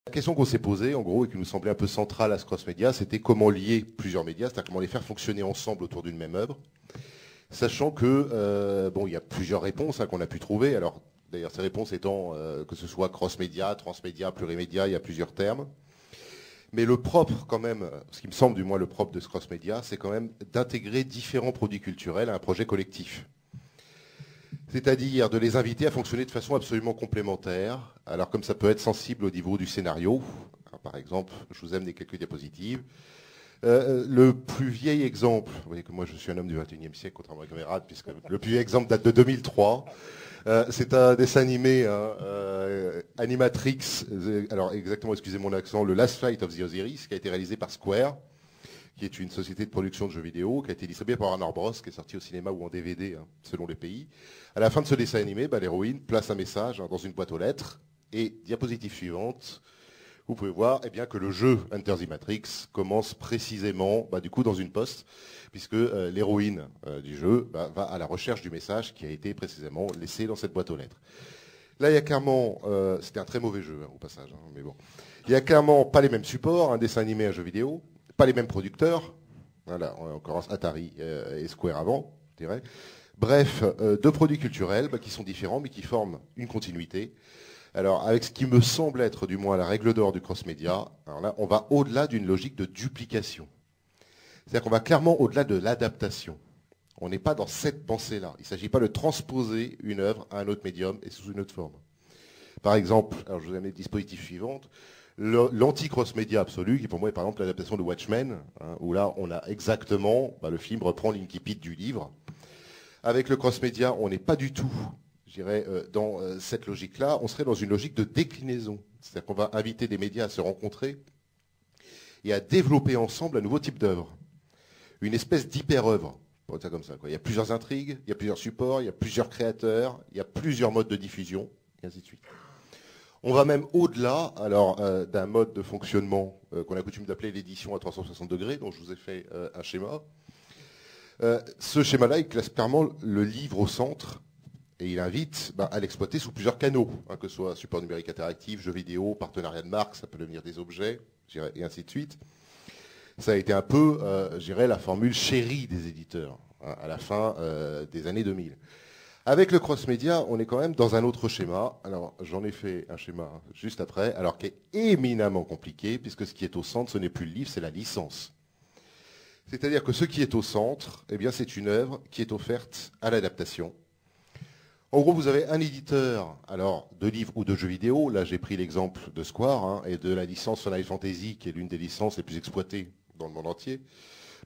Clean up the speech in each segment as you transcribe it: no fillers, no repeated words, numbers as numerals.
La question qu'on s'est posée, en gros, et qui nous semblait un peu centrale à ce cross-média, c'était comment lier plusieurs médias, c'est-à-dire comment les faire fonctionner ensemble autour d'une même œuvre, sachant que, bon, il y a plusieurs réponses qu'on a pu trouver. Alors, d'ailleurs, ces réponses étant que ce soit cross-média, transmédia, plurimédia, il y a plusieurs termes. Mais le propre, quand même, ce qui me semble du moins le propre de ce cross-média, c'est quand même d'intégrer différents produits culturels à un projet collectif. C'est-à-dire de les inviter à fonctionner de façon absolument complémentaire. Alors comme ça peut être sensible au niveau du scénario, alors, par exemple, je vous amène quelques diapositives. Le plus vieil exemple, vous voyez que moi je suis un homme du XXIe siècle, contrairement à camarade, puisque le plus vieil exemple date de 2003. C'est un dessin animé, Animatrix, alors exactement, excusez mon accent, le Last Flight of the Osiris, qui a été réalisé par Square, qui est une société de production de jeux vidéo, qui a été distribuée par Warner Bros, qui est sorti au cinéma ou en DVD, selon les pays. À la fin de ce dessin animé, l'héroïne place un message dans une boîte aux lettres, et diapositive suivante, vous pouvez voir eh bien, que le jeu Enter the Matrix commence précisément du coup, dans une poste, puisque l'héroïne du jeu va à la recherche du message qui a été précisément laissé dans cette boîte aux lettres. Là, il y a clairement, c'était un très mauvais jeu au passage, mais bon, il n'y a clairement pas les mêmes supports, un dessin animé, un jeu vidéo, pas les mêmes producteurs, voilà, en l'occurrence Atari et Square avant, je dirais. Bref, deux produits culturels qui sont différents, mais qui forment une continuité. Alors, avec ce qui me semble être, du moins, la règle d'or du cross-média, alors là, on va au-delà d'une logique de duplication. C'est-à-dire qu'on va clairement au-delà de l'adaptation. On n'est pas dans cette pensée-là. Il ne s'agit pas de transposer une œuvre à un autre médium et sous une autre forme. Par exemple, alors je vous amène les dispositifs suivants. L'anti-cross-média absolu, qui pour moi est par exemple l'adaptation de Watchmen, où là, on a exactement, le film reprend l'incipit du livre. Avec le cross-média, on n'est pas du tout... Je dirais, dans cette logique-là, on serait dans une logique de déclinaison. C'est-à-dire qu'on va inviter des médias à se rencontrer et à développer ensemble un nouveau type d'œuvre. Une espèce d'hyper-œuvre, pour dire comme ça. Il y a plusieurs intrigues, il y a plusieurs supports, il y a plusieurs créateurs, il y a plusieurs modes de diffusion, et ainsi de suite. On va même au-delà d'un mode de fonctionnement qu'on a coutume d'appeler l'édition à 360 degrés, dont je vous ai fait un schéma. Ce schéma-là, il classe clairement le livre au centre, et il invite à l'exploiter sous plusieurs canaux, que ce soit support numérique interactif, jeux vidéo, partenariat de marque, ça peut devenir des objets, et ainsi de suite. Ça a été un peu, la formule chérie des éditeurs, à la fin des années 2000. Avec le cross-média, on est quand même dans un autre schéma. Alors, j'en ai fait un schéma juste après, alors qui est éminemment compliqué, puisque ce qui est au centre, ce n'est plus le livre, c'est la licence. C'est-à-dire que ce qui est au centre, eh bien, c'est une œuvre qui est offerte à l'adaptation. En gros, vous avez un éditeur de livres ou de jeux vidéo. Là, j'ai pris l'exemple de Square et de la licence Final Fantasy, qui est l'une des licences les plus exploitées dans le monde entier.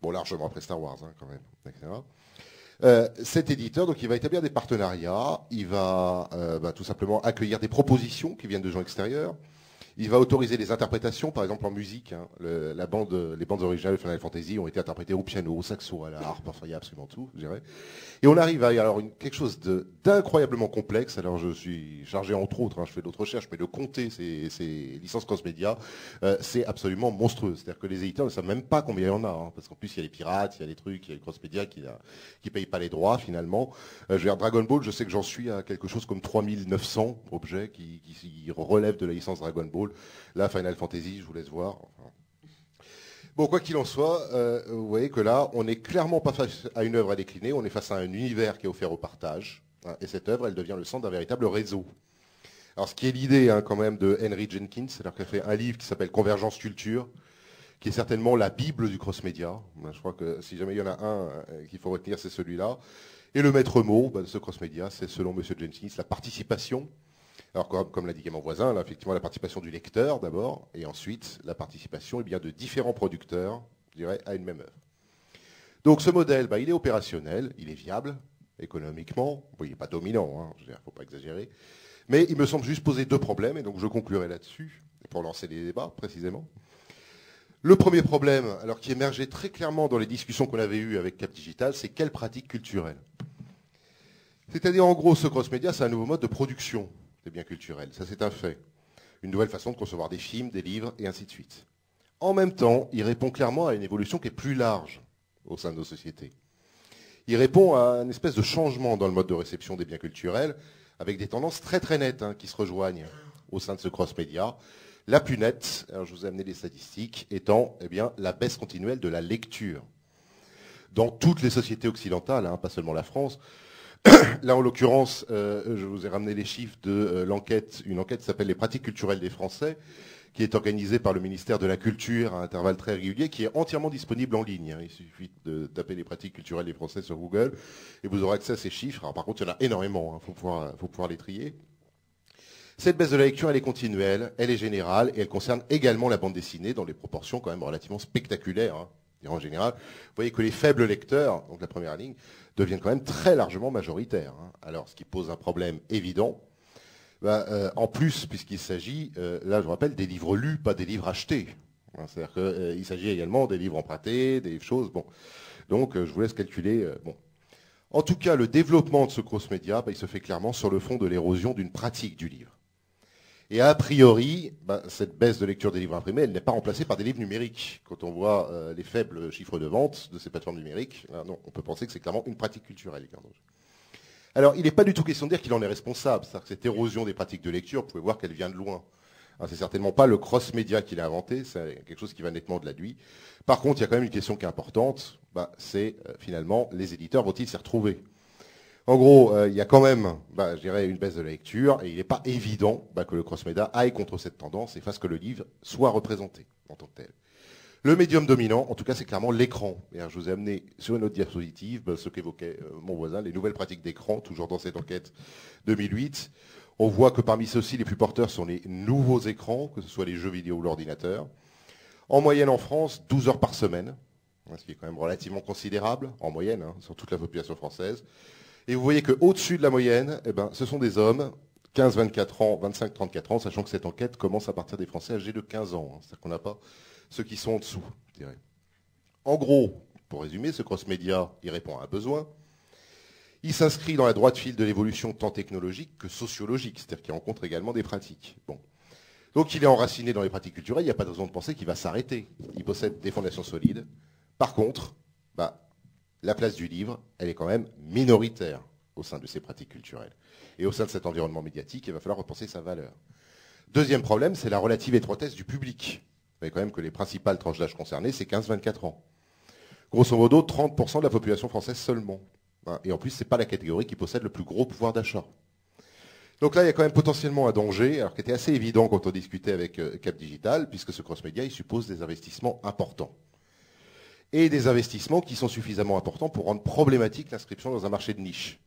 Bon, largement après Star Wars, quand même, etc. Cet éditeur, donc, il va établir des partenariats. Il va tout simplement accueillir des propositions qui viennent de gens extérieurs. Il va autoriser les interprétations, par exemple en musique. Les bandes originales de Final Fantasy ont été interprétées au piano, au saxo, à la harpe, enfin il y a absolument tout, je dirais. Et on arrive à quelque chose d'incroyablement complexe. Alors je suis chargé entre autres, je fais d'autres recherches, mais de compter ces licences cross-média, c'est absolument monstrueux. C'est-à-dire que les éditeurs ne savent même pas combien il y en a, parce qu'en plus il y a les pirates, il y a les trucs, il y a les cross-média qui payent pas les droits finalement. Je veux dire, Dragon Ball, je sais que j'en suis à quelque chose comme 3900 objets qui relèvent de la licence Dragon Ball. Là, Final Fantasy, je vous laisse voir. Bon, quoi qu'il en soit, vous voyez que là, on n'est clairement pas face à une œuvre à décliner, on est face à un univers qui est offert au partage. Et cette œuvre, elle devient le centre d'un véritable réseau. Alors, ce qui est l'idée quand même de Henry Jenkins, c'est-à-dire qu'elle fait un livre qui s'appelle Convergence Culture, qui est certainement la Bible du cross-média. Je crois que si jamais il y en a un qu'il faut retenir, c'est celui-là. Et le maître mot de ce cross-média, c'est selon M. Jenkins, la participation. Alors, comme l'a dit mon voisin, là, effectivement, la participation du lecteur d'abord, et ensuite la participation de différents producteurs, je dirais, à une même œuvre. Donc ce modèle, il est opérationnel, il est viable économiquement. Bon, il n'est pas dominant, il ne faut pas exagérer. Mais il me semble juste poser deux problèmes, et donc je conclurai là-dessus, pour lancer les débats précisément. Le premier problème, alors qui émergeait très clairement dans les discussions qu'on avait eues avec Cap Digital, c'est quelle pratique culturelle. C'est-à-dire, en gros, ce cross-média, c'est un nouveau mode de production des biens culturels. Ça, c'est un fait. Une nouvelle façon de concevoir des films, des livres, et ainsi de suite. En même temps, il répond clairement à une évolution qui est plus large au sein de nos sociétés. Il répond à une espèce de changement dans le mode de réception des biens culturels, avec des tendances très très nettes qui se rejoignent au sein de ce cross-média, La plus nette, alors je vous ai amené les statistiques, étant eh bien, la baisse continuelle de la lecture. Dans toutes les sociétés occidentales, hein, pas seulement la France. Là, en l'occurrence, je vous ai ramené les chiffres de l'enquête, une enquête qui s'appelle Les pratiques culturelles des Français, qui est organisée par le ministère de la Culture à intervalles très réguliers, qui est entièrement disponible en ligne. Il suffit de taper les pratiques culturelles des Français sur Google et vous aurez accès à ces chiffres. Alors, par contre, il y en a énormément, il faut pouvoir les trier. Cette baisse de la lecture, elle est continuelle, elle est générale et elle concerne également la bande dessinée dans des proportions quand même relativement spectaculaires. Hein. En général, vous voyez que les faibles lecteurs, donc la première ligne, deviennent quand même très largement majoritaires. Hein. Alors, ce qui pose un problème évident, en plus, puisqu'il s'agit, là je vous rappelle, des livres lus, pas des livres achetés. Hein, c'est-à-dire qu'il s'agit également des livres empruntés, des choses. Bon. Donc, je vous laisse calculer. Bon. En tout cas, le développement de ce cross-média, il se fait clairement sur le fond de l'érosion d'une pratique du livre. Et a priori, cette baisse de lecture des livres imprimés, elle n'est pas remplacée par des livres numériques. Quand on voit les faibles chiffres de vente de ces plateformes numériques, non, on peut penser que c'est clairement une pratique culturelle. Alors, il n'est pas du tout question de dire qu'il en est responsable. C'est-à-dire que cette érosion des pratiques de lecture, vous pouvez voir qu'elle vient de loin. C'est certainement pas le cross-média qui l'a inventé, c'est quelque chose qui va nettement de la nuit. Par contre, il y a quand même une question qui est importante, c'est finalement, les éditeurs vont-ils s'y retrouver ? En gros, il y a quand même, je dirais, une baisse de la lecture, et il n'est pas évident que le cross-média aille contre cette tendance et fasse que le livre soit représenté en tant que tel. Le médium dominant, en tout cas, c'est clairement l'écran. Et je vous ai amené sur une autre diapositive ce qu'évoquait mon voisin, les nouvelles pratiques d'écran, toujours dans cette enquête 2008. On voit que parmi ceux-ci, les plus porteurs sont les nouveaux écrans, que ce soit les jeux vidéo ou l'ordinateur. En moyenne en France, 12 heures par semaine, ce qui est quand même relativement considérable, en moyenne, sur toute la population française. Et vous voyez qu'au-dessus de la moyenne, ce sont des hommes, 15-24 ans, 25-34 ans, sachant que cette enquête commence à partir des Français âgés de 15 ans. C'est-à-dire qu'on n'a pas ceux qui sont en dessous, je dirais. En gros, pour résumer, ce cross-média, il répond à un besoin. Il s'inscrit dans la droite file de l'évolution tant technologique que sociologique, c'est-à-dire qu'il rencontre également des pratiques. Bon. Donc il est enraciné dans les pratiques culturelles, il n'y a pas de raison de penser qu'il va s'arrêter. Il possède des fondations solides. Par contre, la place du livre, elle est quand même minoritaire au sein de ces pratiques culturelles. Et au sein de cet environnement médiatique, il va falloir repenser sa valeur. Deuxième problème, c'est la relative étroitesse du public. Vous voyez quand même que les principales tranches d'âge concernées, c'est 15-24 ans. Grosso modo, 30% de la population française seulement. Et en plus, ce n'est pas la catégorie qui possède le plus gros pouvoir d'achat. Donc là, il y a quand même potentiellement un danger, alors qui était assez évident quand on discutait avec Cap Digital, puisque ce cross-média, il suppose des investissements importants. Et des investissements qui sont suffisamment importants pour rendre problématique l'inscription dans un marché de niche.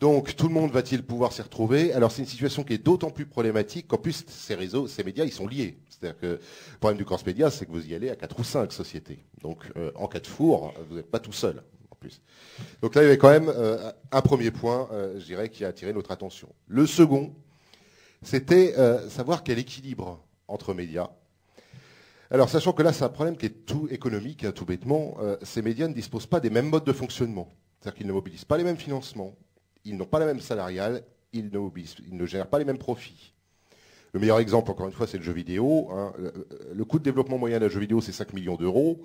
Donc, tout le monde va-t-il pouvoir s'y retrouver? Alors, c'est une situation qui est d'autant plus problématique qu'en plus, ces réseaux, ces médias, ils sont liés. C'est-à-dire que le problème du cross-média, c'est que vous y allez à 4 ou 5 sociétés. Donc, en cas de four, vous n'êtes pas tout seul, en plus. Donc là, il y avait quand même un premier point, je dirais, qui a attiré notre attention. Le second, c'était savoir quel équilibre entre médias. Alors, sachant que là, c'est un problème qui est tout économique, tout bêtement, ces médias ne disposent pas des mêmes modes de fonctionnement. C'est-à-dire qu'ils ne mobilisent pas les mêmes financements, ils n'ont pas la même salariale, ils ne gèrent pas les mêmes profits. Le meilleur exemple, encore une fois, c'est le jeu vidéo. Le coût de développement moyen d'un jeu vidéo, c'est 5 millions d'euros.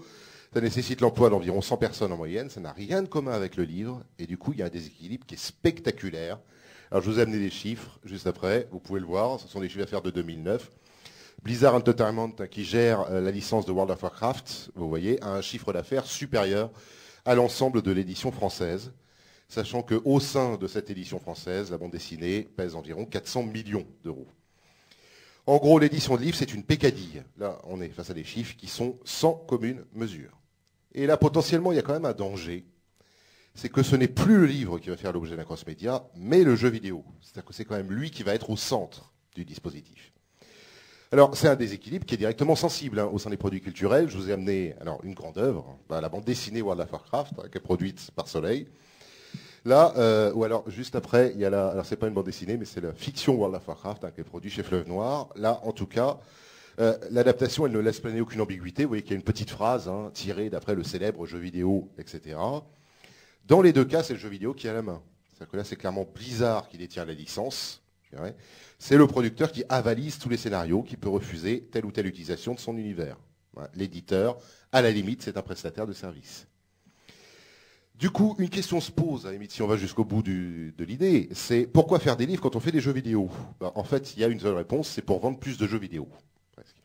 Ça nécessite l'emploi d'environ 100 personnes en moyenne. Ça n'a rien de commun avec le livre. Et du coup, il y a un déséquilibre qui est spectaculaire. Alors, je vous ai amené des chiffres juste après. Vous pouvez le voir. Ce sont des chiffres d'affaires de 2009. Blizzard Entertainment, qui gère la licence de World of Warcraft, vous voyez, a un chiffre d'affaires supérieur à l'ensemble de l'édition française, sachant qu'au sein de cette édition française, la bande dessinée pèse environ 400 millions d'euros. En gros, l'édition de livres, c'est une pécadille. Là, on est face à des chiffres qui sont sans commune mesure. Et là, potentiellement, il y a quand même un danger. C'est que ce n'est plus le livre qui va faire l'objet d'un cross-média, mais le jeu vidéo. C'est-à-dire que c'est quand même lui qui va être au centre du dispositif. Alors, c'est un déséquilibre qui est directement sensible au sein des produits culturels. Je vous ai amené une grande œuvre, la bande dessinée World of Warcraft, qui est produite par Soleil. Là, ou alors juste après, il y a alors c'est pas une bande dessinée, mais c'est la fiction World of Warcraft, qui est produite chez Fleuve Noir. Là, en tout cas, l'adaptation, elle ne laisse planer aucune ambiguïté. Vous voyez qu'il y a une petite phrase tirée d'après le célèbre jeu vidéo, etc. Dans les deux cas, c'est le jeu vidéo qui a la main. C'est-à-dire que là, c'est clairement Blizzard qui détient la licence. C'est le producteur qui avalise tous les scénarios, qui peut refuser telle ou telle utilisation de son univers. L'éditeur, à la limite, c'est un prestataire de service. Du coup, une question se pose, à la limite, si on va jusqu'au bout de l'idée, c'est pourquoi faire des livres quand on fait des jeux vidéo? En fait, il y a une seule réponse, c'est pour vendre plus de jeux vidéo. Presque.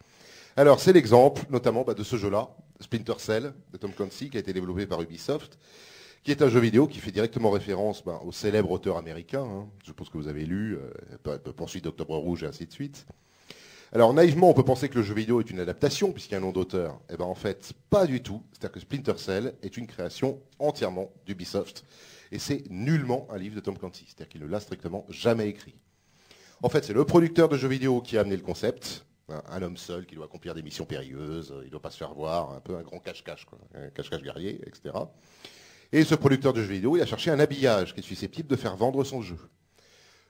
Alors, c'est l'exemple, notamment de ce jeu-là, Splinter Cell, de Tom Clancy, qui a été développé par Ubisoft, qui est un jeu vidéo qui fait directement référence au célèbre auteur américain, hein, je suppose que vous avez lu, Poursuite d'Octobre Rouge et ainsi de suite. Alors naïvement, on peut penser que le jeu vidéo est une adaptation, puisqu'il y a un nom d'auteur. Eh bien en fait, pas du tout. C'est-à-dire que Splinter Cell est une création entièrement d'Ubisoft. Et c'est nullement un livre de Tom Clancy. C'est-à-dire qu'il ne l'a strictement jamais écrit. En fait, c'est le producteur de jeux vidéo qui a amené le concept. Un homme seul qui doit accomplir des missions périlleuses, il ne doit pas se faire voir, un peu un grand cache-cache, un cache-cache guerrier, etc. Et ce producteur de jeux vidéo, il a cherché un habillage qui est susceptible de faire vendre son jeu.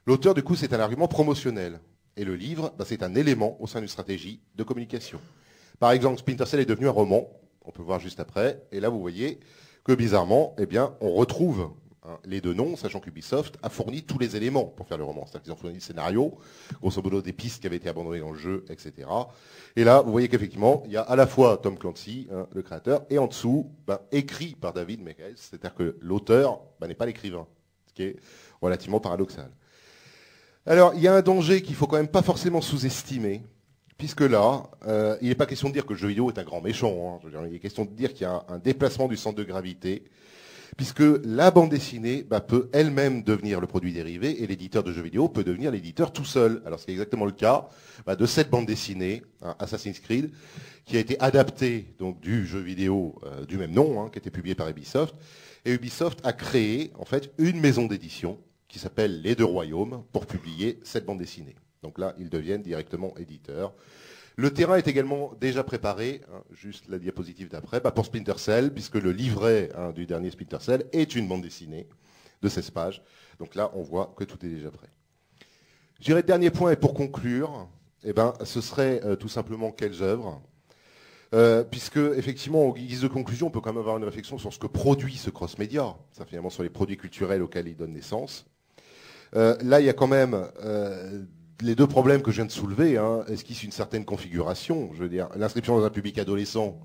L'auteur, du coup, c'est un argument promotionnel. Et le livre, c'est un élément au sein d'une stratégie de communication. Par exemple, Splinter Cell est devenu un roman, on peut voir juste après, et là vous voyez que bizarrement, eh bien, on retrouve les deux noms, sachant qu'Ubisoft a fourni tous les éléments pour faire le roman. C'est-à-dire qu'ils ont fourni le scénario, grosso modo des pistes qui avaient été abandonnées dans le jeu, etc. Et là, vous voyez qu'effectivement, il y a à la fois Tom Clancy, le créateur, et en dessous, écrit par David Michaels, c'est-à-dire que l'auteur n'est pas l'écrivain, ce qui est relativement paradoxal. Alors, il y a un danger qu'il ne faut quand même pas forcément sous-estimer, puisque là, il n'est pas question de dire que le jeu vidéo est un grand méchant. Il est question de dire qu'il y a un déplacement du centre de gravité, puisque la bande dessinée peut elle-même devenir le produit dérivé, et l'éditeur de jeux vidéo peut devenir l'éditeur tout seul. Alors, c'est exactement le cas de cette bande dessinée, Assassin's Creed, qui a été adaptée donc, du jeu vidéo du même nom, qui a été publié par Ubisoft. Et Ubisoft a créé, en fait, une maison d'édition qui s'appelle Les Deux Royaumes, pour publier cette bande dessinée. Donc là, ils deviennent directement éditeurs. Le terrain est également déjà préparé, juste la diapositive d'après, pour Splinter Cell, puisque le livret du dernier Splinter Cell est une bande dessinée de 16 pages. Donc là, on voit que tout est déjà prêt. Je dirais, dernier point, et pour conclure, ce serait tout simplement quelles œuvres. Puisque, effectivement, en guise de conclusion, on peut quand même avoir une réflexion sur ce que produit ce cross-média, ça finalement sur les produits culturels auxquels il donne naissance. Là, il y a quand même les deux problèmes que je viens de soulever, esquissent une certaine configuration. Je veux dire, l'inscription dans un public adolescent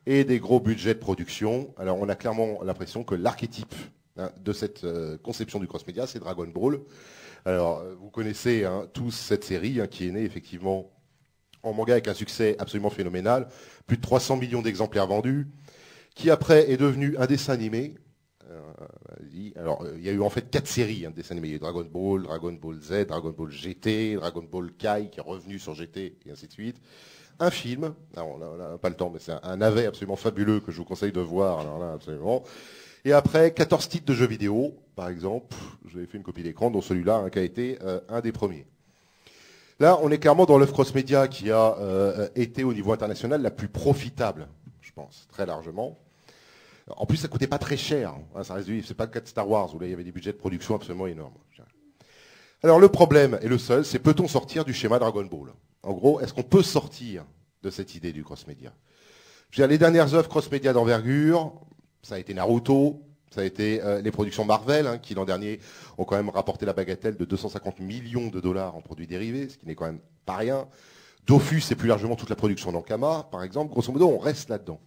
et des gros budgets de production. Alors, on a clairement l'impression que l'archétype de cette conception du cross-média, c'est Dragon Ball. Alors, vous connaissez tous cette série qui est née effectivement en manga avec un succès absolument phénoménal, plus de 300 millions d'exemplaires vendus, qui après est devenu un dessin animé. Alors, il y a eu en fait 4 séries de dessins animés. Il y a eu Dragon Ball Z, Dragon Ball GT, Dragon Ball Kai qui est revenu sur GT, et ainsi de suite. Un film, alors on n'a pas le temps, mais c'est un navet absolument fabuleux que je vous conseille de voir, alors là, absolument. Et après, 14 titres de jeux vidéo, par exemple, j'avais fait une copie d'écran, dont celui-là, qui a été un des premiers. Là, on est clairement dans l'œuvre cross-média qui a été au niveau international la plus profitable, je pense, très largement. En plus, ça coûtait pas très cher. Ça reste du livre. C'est pas le cas de Star Wars, où là, il y avait des budgets de production absolument énormes. Alors, le problème, et le seul, c'est peut-on sortir du schéma Dragon Ball? En gros, est-ce qu'on peut sortir de cette idée du cross-média? Les dernières œuvres cross-média d'envergure, ça a été Naruto, ça a été les productions Marvel, qui l'an dernier ont quand même rapporté la bagatelle de 250 millions de dollars en produits dérivés, ce qui n'est quand même pas rien. Dofus et plus largement toute la production d'Ankama, par exemple. Grosso modo, on reste là-dedans.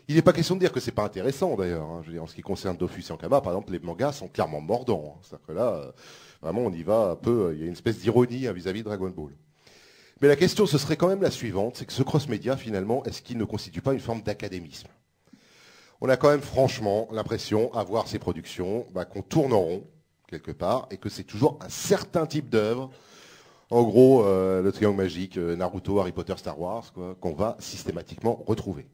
Il n'est pas question de dire que c'est pas intéressant d'ailleurs. Je veux dire, en ce qui concerne Dofus et Ankama, par exemple, les mangas sont clairement mordants. C'est-à-dire que là, vraiment, on y va un peu. Il y a une espèce d'ironie vis-à-vis de Dragon Ball. Mais la question, ce serait quand même la suivante, c'est que ce cross-média, finalement, est-ce qu'il ne constitue pas une forme d'académisme? On a quand même franchement l'impression, à voir ces productions, qu'on tourne en rond, quelque part, et que c'est toujours un certain type d'œuvre. En gros, le triangle magique, Naruto, Harry Potter, Star Wars, qu'on va systématiquement retrouver.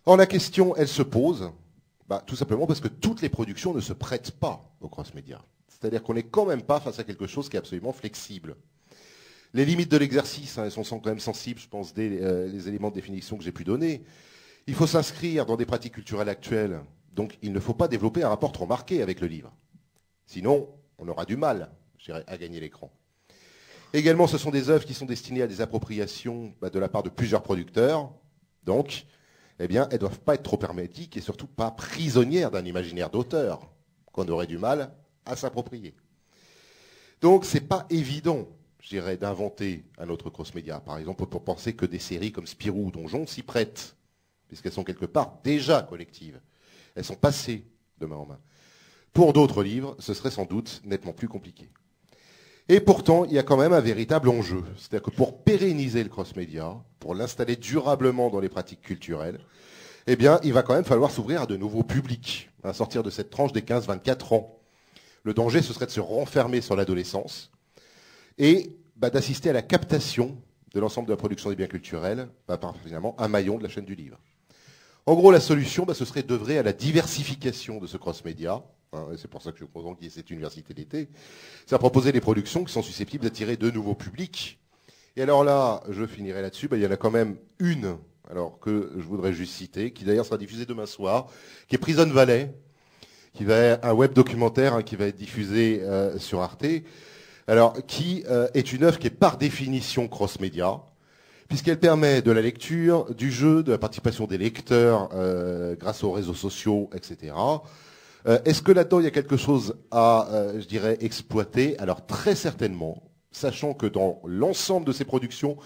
Or, la question, elle se pose, tout simplement parce que toutes les productions ne se prêtent pas au cross-média. C'est-à-dire qu'on n'est quand même pas face à quelque chose qui est absolument flexible. Les limites de l'exercice, elles sont quand même sensibles, je pense, dès les éléments de définition que j'ai pu donner. Il faut s'inscrire dans des pratiques culturelles actuelles. Donc, il ne faut pas développer un rapport trop marqué avec le livre. Sinon, on aura du mal, je dirais, à gagner l'écran. Également, ce sont des œuvres qui sont destinées à des appropriations de la part de plusieurs producteurs. Donc, elles ne doivent pas être trop hermétiques et surtout pas prisonnières d'un imaginaire d'auteur qu'on aurait du mal à s'approprier. Donc, c'est pas évident, je dirais, d'inventer un autre cross-média. Par exemple, pour penser que des séries comme Spirou ou Donjon s'y prêtent, puisqu'elles sont quelque part déjà collectives. Elles sont passées de main en main. Pour d'autres livres, ce serait sans doute nettement plus compliqué. Et pourtant, il y a quand même un véritable enjeu. C'est-à-dire que pour pérenniser le cross-média, pour l'installer durablement dans les pratiques culturelles, eh bien, il va quand même falloir s'ouvrir à de nouveaux publics, à sortir de cette tranche des 15-24 ans. Le danger, ce serait de se renfermer sur l'adolescence et d'assister à la captation de l'ensemble de la production des biens culturels par finalement un maillon de la chaîne du livre. En gros, la solution, ce serait d'œuvrer à la diversification de ce cross-média. Et c'est pour ça que je propose qu'il y ait cette université d'été. C'est à proposer des productions qui sont susceptibles d'attirer de nouveaux publics. Et alors là, je finirai là-dessus. Il y en a quand même une, alors que je voudrais juste citer, qui d'ailleurs sera diffusée demain soir, qui est Prison Valley, qui va être un web documentaire qui va être diffusé sur Arte. Alors, qui est une œuvre qui est par définition cross-média, puisqu'elle permet de la lecture, du jeu, de la participation des lecteurs grâce aux réseaux sociaux, etc. Est-ce que là-dedans, il y a quelque chose à, je dirais, exploiter? Alors, très certainement, sachant que dans l'ensemble de ces productions,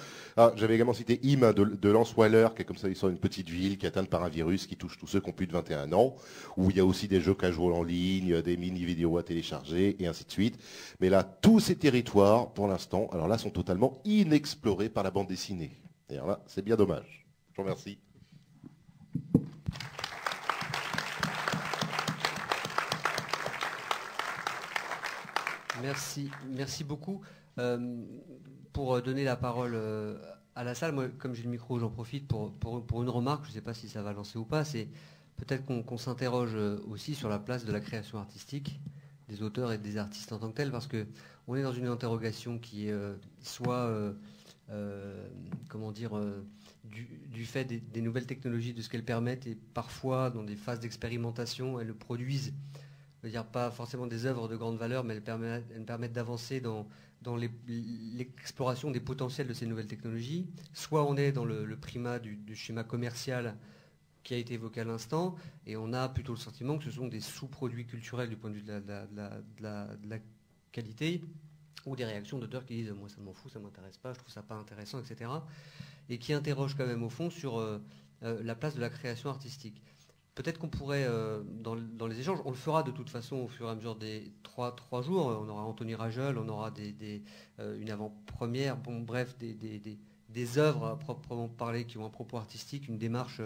j'avais également cité Im de Lance Waller, qui est comme ça, ils sont une petite ville qui est atteinte par un virus qui touche tous ceux qui ont plus de 21 ans, où il y a aussi des jeux casual en ligne, des mini-vidéos à télécharger, et ainsi de suite. Mais là, tous ces territoires, pour l'instant, alors là, sont totalement inexplorés par la bande dessinée. Et alors là, c'est bien dommage. Je vous remercie. Merci beaucoup. Pour donner la parole à la salle, moi, comme j'ai le micro, j'en profite pour une remarque, je ne sais pas si ça va lancer ou pas, c'est peut-être qu'on s'interroge aussi sur la place de la création artistique, des auteurs et des artistes en tant que tels, parce qu'on est dans une interrogation qui est soit, comment dire, du fait des nouvelles technologies, de ce qu'elles permettent, et parfois, dans des phases d'expérimentation, elles produisent, je veux dire, pas forcément des œuvres de grande valeur, mais elles permettent d'avancer dans l'exploration des potentiels de ces nouvelles technologies. Soit on est dans le primat du schéma commercial qui a été évoqué à l'instant, et on a plutôt le sentiment que ce sont des sous-produits culturels du point de vue de la qualité, ou des réactions d'auteurs qui disent « moi ça m'en fout, ça m'intéresse pas, je trouve ça pas intéressant, etc. » et qui interrogent quand même au fond sur la place de la création artistique. Peut-être qu'on pourrait, dans les échanges, on le fera de toute façon au fur et à mesure des trois jours, on aura Anthony Ragel, on aura une avant-première, bon bref, des œuvres à proprement parler qui ont un propos artistique, une démarche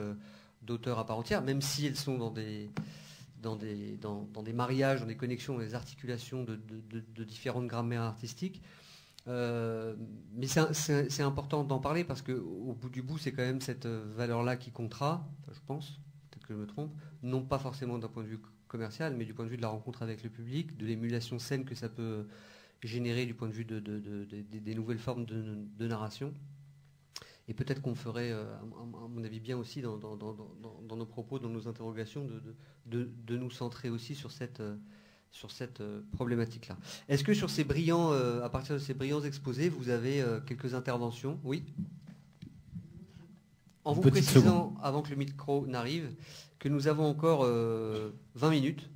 d'auteur à part entière, même si elles sont dans des mariages, dans des connexions, dans des articulations de différentes grammaires artistiques. Mais c'est important d'en parler parce qu'au bout du bout, c'est quand même cette valeur-là qui comptera, je pense, peut-être que je me trompe, non pas forcément d'un point de vue commercial, mais du point de vue de la rencontre avec le public, de l'émulation saine que ça peut générer du point de vue des nouvelles formes de narration. Et peut-être qu'on ferait, à mon avis, bien aussi dans nos propos, dans nos interrogations, de nous centrer aussi sur cette problématique-là. Est-ce que sur ces brillants, à partir de ces brillants exposés, vous avez quelques interventions? Oui. En vous précisant, avant que le micro n'arrive, que nous avons encore 20 minutes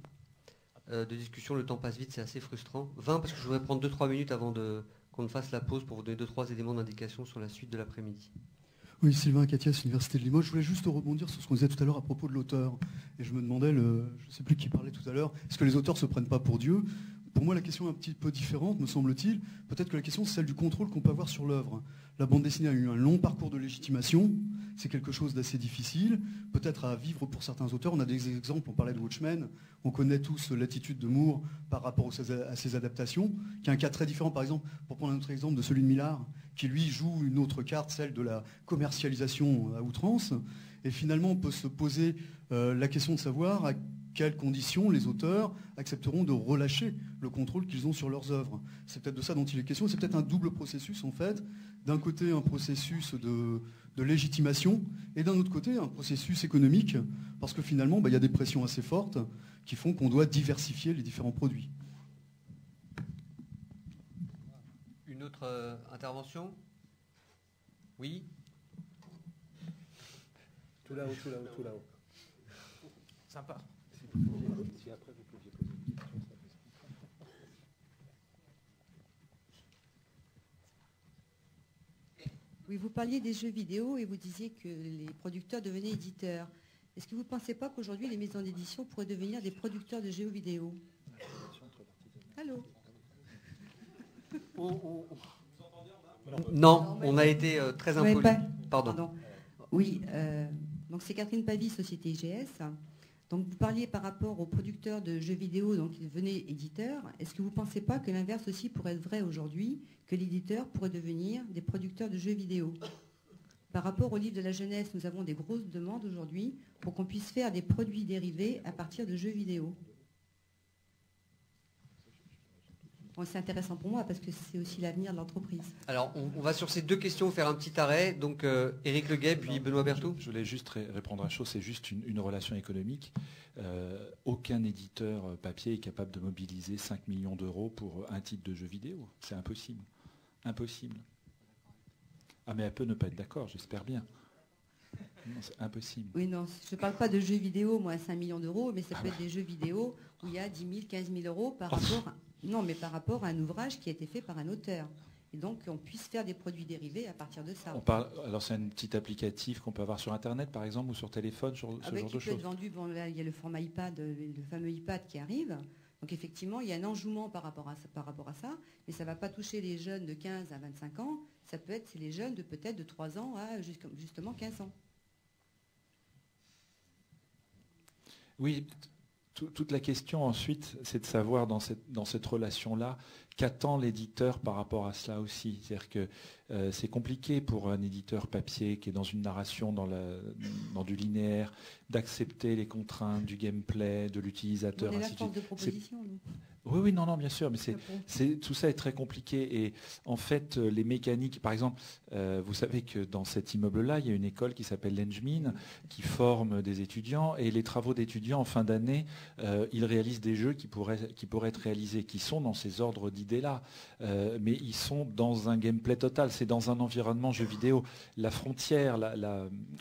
de discussion. Le temps passe vite, c'est assez frustrant. 20 parce que je voudrais prendre 2-3 minutes avant qu'on fasse la pause pour vous donner 2-3 éléments d'indication sur la suite de l'après-midi. Oui, Sylvain Catias, Université de Limoges. Je voulais juste rebondir sur ce qu'on disait tout à l'heure à propos de l'auteur. Et je me demandais, je ne sais plus qui parlait tout à l'heure, est-ce que les auteurs ne se prennent pas pour Dieu? Pour moi, la question est un petit peu différente, me semble-t-il. Peut-être que la question, c'est celle du contrôle qu'on peut avoir sur l'œuvre. La bande dessinée a eu un long parcours de légitimation. C'est quelque chose d'assez difficile, peut-être à vivre pour certains auteurs. On a des exemples, on parlait de Watchmen. On connaît tous l'attitude de Moore par rapport à ses adaptations, qui est un cas très différent, par exemple, pour prendre un autre exemple, de celui de Millard, qui lui joue une autre carte, celle de la commercialisation à outrance. Et finalement, on peut se poser la question de savoir à quelles conditions les auteurs accepteront de relâcher le contrôle qu'ils ont sur leurs œuvres. C'est peut-être de ça dont il est question. C'est peut-être un double processus, en fait. D'un côté, un processus de légitimation, et d'un autre côté, un processus économique, parce que finalement, il y a des pressions assez fortes qui font qu'on doit diversifier les différents produits. Une autre intervention? Oui? Tout là-haut, tout là-haut, tout là-haut. Sympa. Si après vous pouviez poser une question, ça fait Oui, vous parliez des jeux vidéo et vous disiez que les producteurs devenaient éditeurs. Est-ce que vous ne pensez pas qu'aujourd'hui, les maisons d'édition pourraient devenir des producteurs de jeux vidéo? Allô? Non, on a été très Vous m'avez impoli. pas- Pardon. Oui, donc c'est Catherine Pavie, Société IGS. Donc vous parliez par rapport aux producteurs de jeux vidéo, donc ils devenaient éditeurs. Est-ce que vous ne pensez pas que l'inverse aussi pourrait être vrai aujourd'hui, que l'éditeur pourrait devenir des producteurs de jeux vidéo? Par rapport au livre de la jeunesse, nous avons des grosses demandes aujourd'hui pour qu'on puisse faire des produits dérivés à partir de jeux vidéo. Bon, c'est intéressant pour moi parce que c'est aussi l'avenir de l'entreprise. Alors, on va sur ces deux questions faire un petit arrêt. Donc, Éric Leguet, puis Benoît Berthoud. Je voulais juste répondre à une chose, c'est juste une relation économique. Aucun éditeur papier est capable de mobiliser 5 millions d'euros pour un titre de jeu vidéo. C'est impossible. Impossible. Ah, mais elle peut ne pas être d'accord, j'espère bien. Non, c'est impossible. Oui, non, je ne parle pas de jeux vidéo, moi, à 5 millions d'euros, mais ça peut être des jeux vidéo où il y a 10 000, 15 000 euros par rapport... Non, mais par rapport à un ouvrage qui a été fait par un auteur. Et donc, on puisse faire des produits dérivés à partir de ça. Alors, c'est un petit applicatif qu'on peut avoir sur Internet, par exemple, ou sur téléphone, sur ce genre de Qui peut choses. être vendu, bon, là, il y a le format iPad, le fameux iPad qui arrive. Donc, effectivement, il y a un enjouement par rapport à ça, mais ça ne va pas toucher les jeunes de 15 à 25 ans. Ça peut être les jeunes de peut-être de 3 ans à justement 15 ans. Oui, toute la question ensuite, c'est de savoir dans cette relation-là, qu'attend l'éditeur par rapport à cela aussi. C'est-à-dire que c'est compliqué pour un éditeur papier qui est dans une narration, dans du linéaire, d'accepter les contraintes du gameplay, de l'utilisateur. On est la force de proposition, nous. Oui, non, bien sûr, mais tout ça est très compliqué. Et en fait, les mécaniques, par exemple, vous savez que dans cet immeuble-là, il y a une école qui s'appelle l'Engmin, qui forme des étudiants, et les travaux d'étudiants en fin d'année, ils réalisent des jeux qui pourraient être réalisés, qui sont dans ces ordres d'idées-là, mais ils sont dans un gameplay total, c'est dans un environnement jeu vidéo. La frontière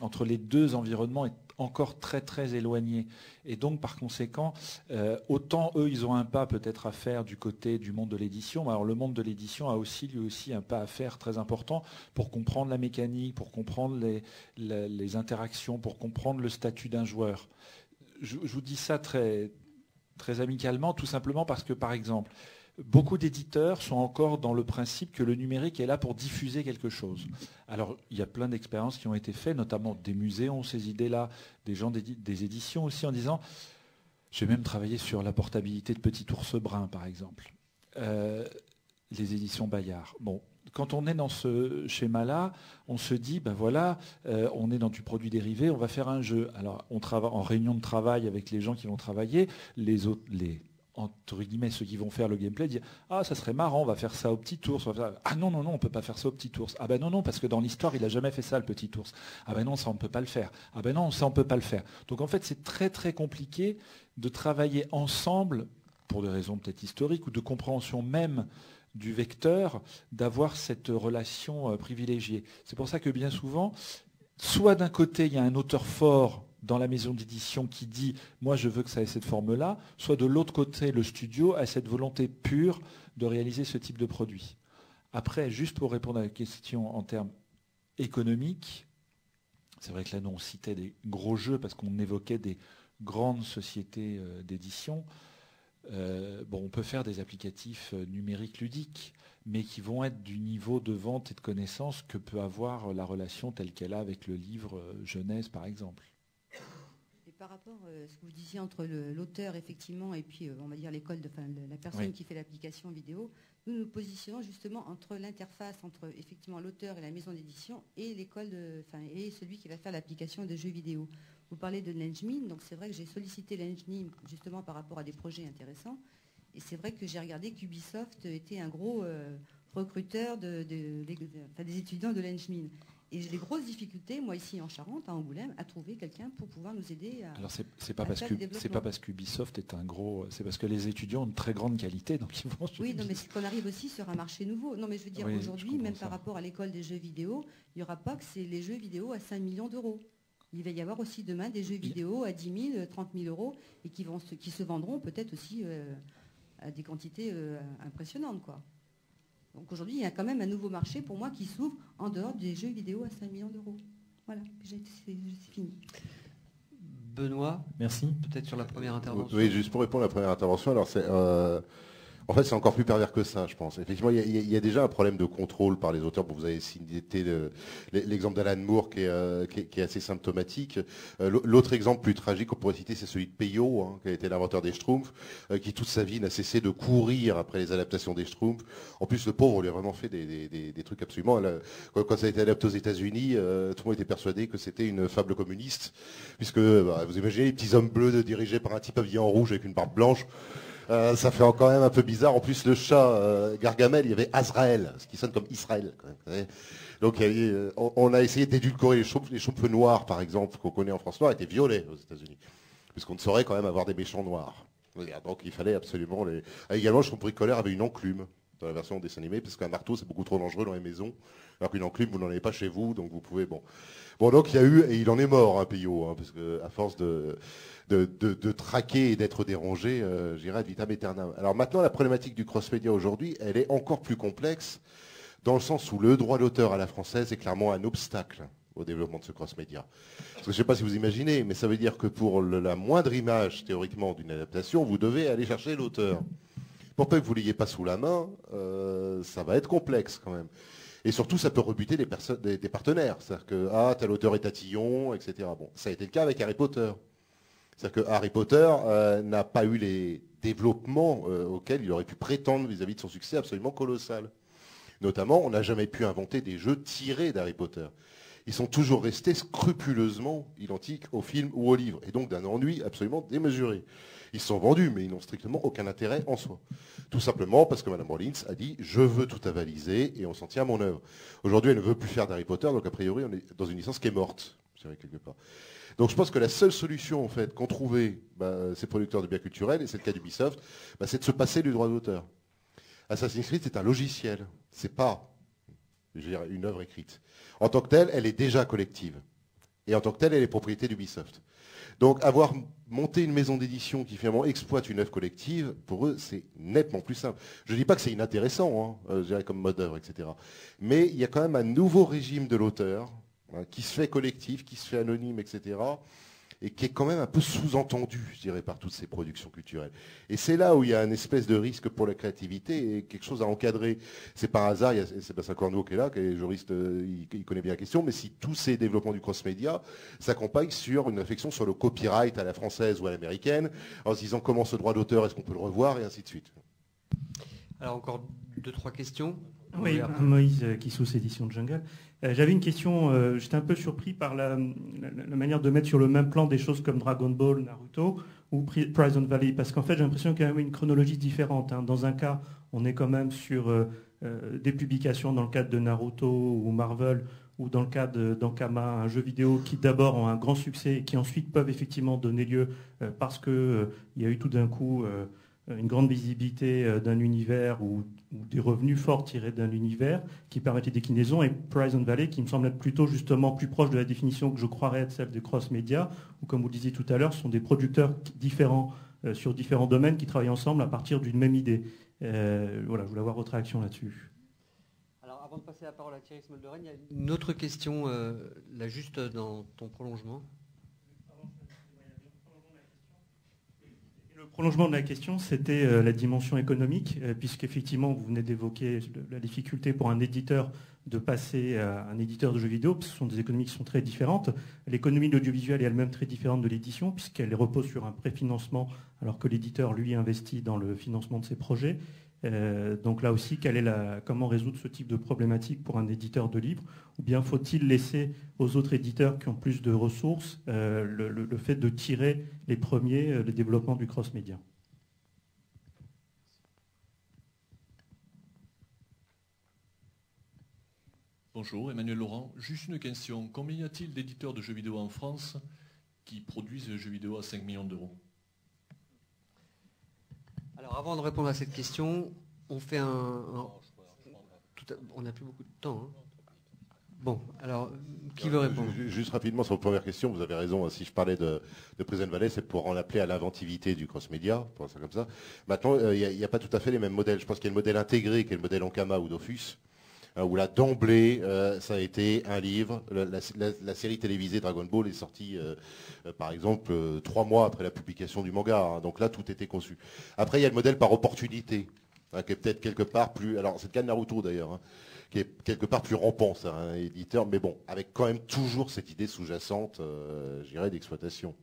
entre les deux environnements est encore très très éloignée. Et donc par conséquent, autant eux ils ont un pas peut-être à faire du côté du monde de l'édition, mais alors le monde de l'édition a aussi lui aussi un pas à faire très important pour comprendre la mécanique, pour comprendre les interactions, pour comprendre le statut d'un joueur. Je vous dis ça très, très amicalement, tout simplement parce que par exemple, beaucoup d'éditeurs sont encore dans le principe que le numérique est là pour diffuser quelque chose. Alors, il y a plein d'expériences qui ont été faites, notamment des musées ont ces idées-là, des gens des éditions aussi, en disant, j'ai même travaillé sur la portabilité de Petit Ours Brun, par exemple. Les éditions Bayard. Bon, quand on est dans ce schéma-là, on se dit, ben voilà, on est dans du produit dérivé, on va faire un jeu. Alors, on travaille en réunion de travail avec les gens qui vont travailler, entre guillemets, ceux qui vont faire le gameplay disent « Ah, ça serait marrant, on va faire ça au petit ours. » Ah non, on ne peut pas faire ça au petit ours. Ah ben non, parce que dans l'histoire, il n'a jamais fait ça, le petit ours. Ah ben non, ça, on ne peut pas le faire. Ah ben non, ça, on ne peut pas le faire. Donc en fait, c'est très très compliqué de travailler ensemble, pour des raisons peut-être historiques ou de compréhension même du vecteur, d'avoir cette relation privilégiée. C'est pour ça que bien souvent, soit d'un côté, il y a un auteur fort dans la maison d'édition qui dit « moi je veux que ça ait cette forme-là », soit de l'autre côté, le studio a cette volonté pure de réaliser ce type de produit. Après, juste pour répondre à la question en termes économiques, c'est vrai que là, nous, on citait des gros jeux parce qu'on évoquait des grandes sociétés d'édition. On peut faire des applicatifs numériques ludiques, mais qui vont être du niveau de vente et de connaissance que peut avoir la relation telle qu'elle a avec le livre jeunesse, par exemple. Par rapport à ce que vous disiez entre l'auteur, effectivement, et puis, on va dire, la personne qui fait l'application vidéo, nous nous positionnons justement entre l'interface entre, effectivement, l'auteur et la maison d'édition et l'école, et celui qui va faire l'application de jeux vidéo. Vous parlez de l'Engmin, donc c'est vrai que j'ai sollicité l'Engmin justement par rapport à des projets intéressants. Et c'est vrai que j'ai regardé qu'Ubisoft était un gros recruteur des étudiants de l'Engmin. Et j'ai des grosses difficultés, moi ici en Charente, à Angoulême, à trouver quelqu'un pour pouvoir nous aider à... Alors c'est pas parce qu'Ubisoft est un gros... C'est parce que les étudiants ont une très grande qualité, donc ils vont... Oui, non, mais c'est qu'on arrive aussi sur un marché nouveau. Non, mais je veux dire, aujourd'hui, même par rapport à l'école des jeux vidéo, il n'y aura pas que c'est les jeux vidéo à 5 millions d'euros. Il va y avoir aussi demain des jeux vidéo à 10 000, 30 000 euros, et qui se vendront peut-être aussi à des quantités impressionnantes, quoi. Donc aujourd'hui, il y a quand même un nouveau marché pour moi qui s'ouvre en dehors des jeux vidéo à 5 millions d'euros. Voilà, c'est fini. Benoît, Merci. peut-être sur la première intervention. Oui, juste pour répondre à la première intervention, alors en fait, c'est encore plus pervers que ça, je pense. Effectivement, il y a déjà un problème de contrôle par les auteurs. Bon, vous avez cité l'exemple d'Alan Moore qui est assez symptomatique. L'autre exemple plus tragique qu'on pourrait citer, c'est celui de Peyo, hein, qui a été l'inventeur des Schtroumpfs, qui toute sa vie n'a cessé de courir après les adaptations des Schtroumpfs. En plus, le pauvre, on lui a vraiment fait des trucs absolument... Quand ça a été adapté aux États-Unis, tout le monde était persuadé que c'était une fable communiste, puisque vous imaginez les petits hommes bleus dirigés par un type habillé en rouge avec une barbe blanche. Ça fait quand même un peu bizarre. En plus, le chat Gargamel, il y avait Azraël, ce qui sonne comme Israël. Quand même. Donc, on a essayé d'édulcorer les Schtroumpfs noirs, par exemple, qu'on connaît en France noire, étaient violets aux États-Unis, puisqu'on ne saurait quand même avoir des méchants noirs. Donc, il fallait absolument les. Également, le Schtroumpf bricoleur avait une enclume dans la version dessin animé, parce qu'un marteau, c'est beaucoup trop dangereux dans les maisons, alors qu'une enclume, vous n'en avez pas chez vous, donc vous pouvez. Bon, donc il y a eu, et il en est mort, hein, Peyo, hein, parce que à force de traquer et d'être dérangé, j'irai ad vitam aeternam. Alors maintenant, la problématique du cross-média aujourd'hui, elle est encore plus complexe, dans le sens où le droit d'auteur à la française est clairement un obstacle au développement de ce cross-média. Parce que je ne sais pas si vous imaginez, mais ça veut dire que pour la moindre image, théoriquement, d'une adaptation, vous devez aller chercher l'auteur. Pour peu que vous ne l'ayez pas sous la main, ça va être complexe quand même. Et surtout, ça peut rebuter des partenaires. C'est-à-dire que, tel auteur est tatillon, etc. Bon, ça a été le cas avec Harry Potter. C'est-à-dire que Harry Potter n'a pas eu les développements auxquels il aurait pu prétendre vis-à-vis de son succès absolument colossal. Notamment, on n'a jamais pu inventer des jeux tirés d'Harry Potter. Ils sont toujours restés scrupuleusement identiques au film ou au livre, et donc d'un ennui absolument démesuré. Ils se sont vendus, mais ils n'ont strictement aucun intérêt en soi. Tout simplement parce que Mme Rollins a dit « je veux tout avaliser et on s'en tient à mon œuvre ». Aujourd'hui, elle ne veut plus faire d'Harry Potter, donc a priori, on est dans une licence qui est morte, je dirais quelque part. Donc je pense que la seule solution en fait qu'ont trouvé ces producteurs de biens culturels, et c'est le cas d'Ubisoft, c'est de se passer du droit d'auteur. Assassin's Creed, c'est un logiciel, c'est pas une œuvre écrite. En tant que telle, elle est déjà collective. Et en tant que telle, elle est propriété d'Ubisoft. Donc avoir monté une maison d'édition qui finalement exploite une œuvre collective, pour eux, c'est nettement plus simple. Je ne dis pas que c'est inintéressant, je dirais comme mode d'œuvre, etc. Mais il y a quand même un nouveau régime de l'auteur, qui se fait collectif, qui se fait anonyme, etc., et qui est quand même un peu sous-entendu, je dirais, par toutes ces productions culturelles. Et c'est là où il y a une espèce de risque pour la créativité et quelque chose à encadrer. C'est par hasard, il y a Sébastien Corneau qui est là, qui est juriste, il connaît bien la question, mais si tous ces développements du cross-média s'accompagnent sur une réflexion sur le copyright à la française ou à l'américaine, en se disant comment ce droit d'auteur, est-ce qu'on peut le revoir, et ainsi de suite. Alors encore 2-3 questions. Oui, Moïse Kissous, édition de Jungle. J'avais une question, j'étais un peu surpris par la manière de mettre sur le même plan des choses comme Dragon Ball, Naruto ou Prison Valley, parce qu'en fait j'ai l'impression qu'il y a une chronologie différente. Hein. Dans un cas, on est quand même sur des publications dans le cadre de Naruto ou Marvel, ou dans le cas d'Ankama, un jeu vidéo qui d'abord ont un grand succès et qui ensuite peuvent effectivement donner lieu, parce qu'il y a eu tout d'un coup une grande visibilité d'un univers ou des revenus forts tirés d'un univers qui permettent des déclinaisons, et Prison Valley qui me semble être plutôt justement plus proche de la définition que je croirais être celle des cross-média, où comme vous le disiez tout à l'heure, ce sont des producteurs différents sur différents domaines qui travaillent ensemble à partir d'une même idée. Voilà, je voulais avoir votre réaction là-dessus. Alors avant de passer la parole à Thierry Smolderen, il y a une autre question, là juste dans ton prolongement. Le prolongement de la question, c'était la dimension économique, puisqu'effectivement, vous venez d'évoquer la difficulté pour un éditeur de passer à un éditeur de jeux vidéo, parce que ce sont des économies qui sont très différentes. L'économie de l'audiovisuel est elle-même très différente de l'édition, puisqu'elle repose sur un préfinancement, alors que l'éditeur, lui, investit dans le financement de ses projets. Donc là aussi, comment résoudre ce type de problématique pour un éditeur de livres? Ou bien faut-il laisser aux autres éditeurs qui ont plus de ressources le fait de tirer les premiers le développement du cross-média? Bonjour, Emmanuel Laurent. Juste une question. Combien y a-t-il d'éditeurs de jeux vidéo en France qui produisent des jeux vidéo à 5 millions d'euros? Alors avant de répondre à cette question, on fait on n'a plus beaucoup de temps. Hein. Bon, alors qui veut répondre? Juste rapidement sur la première question, vous avez raison. Si je parlais de Prison Valley, c'est pour en appeler à l'inventivité du cross-média, pour ça comme ça. Maintenant, il n'y a pas tout à fait les mêmes modèles. Je pense qu'il y a le modèle intégré, qui est le modèle Ankama ou Dofus. où là, d'emblée, ça a été un livre. La série télévisée Dragon Ball est sortie, par exemple, 3 mois après la publication du manga. Hein. Donc là, tout était conçu. Après, il y a le modèle par opportunité, hein, qui est peut-être quelque part plus... Alors, c'est le cas de Naruto, d'ailleurs, hein, qui est quelque part plus rampant, ça, un éditeur, mais bon, avec quand même toujours cette idée sous-jacente, je dirais, d'exploitation.